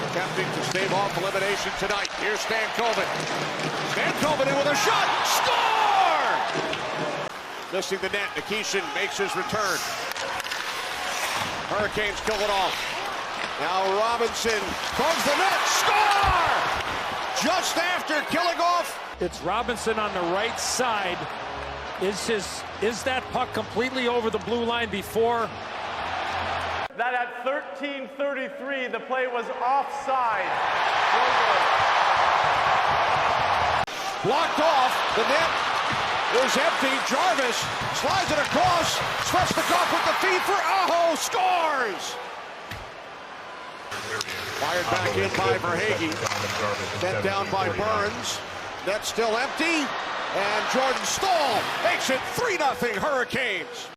attempting to stave off elimination tonight. Here's Stankoven. Stankoven in with a shot. Score! Missing the net. Nikishin makes his return. Hurricanes kill it off. Now Robinson towards the net. Score! Just after killing off. It's Robinson on the right side. Is that puck completely over the blue line before? That at 13:33, the play was offside. Blocked off. The net is empty. Jarvis slides it across. Svechnikov with the feed for Aho. Scores! Fired back in by Verhaeghe. Sent down by Burns. Net still empty. And Jordan Staal makes it 3-0 Hurricanes.